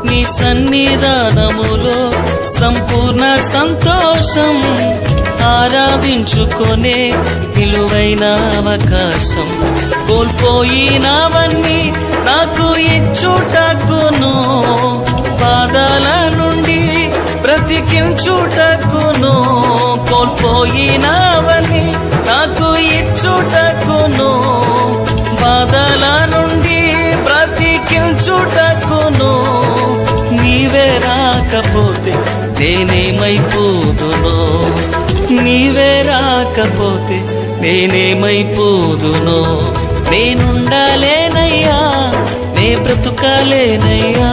నీ సన్నిధానములో సంపూర్ణ సంతోషం, ఆరాధించుకొనే విలువైన అవకాశం. కోల్పోయినవన్నీ నాకు ఇచ్చుటకును, బాధల నుండి బ్రతికించుటకును. కోల్పోయినవన్నీ నాకు ఇచ్చుటకును, బాధల నుండి బ్రతికించుటకును. నీవే రాకపోతే నేనేమైపోదునో, నీవే రాకపోతే నేనేమైపోదునో. నేనుండలేనయ్యా, నే బ్రతుకలేనయ్యా,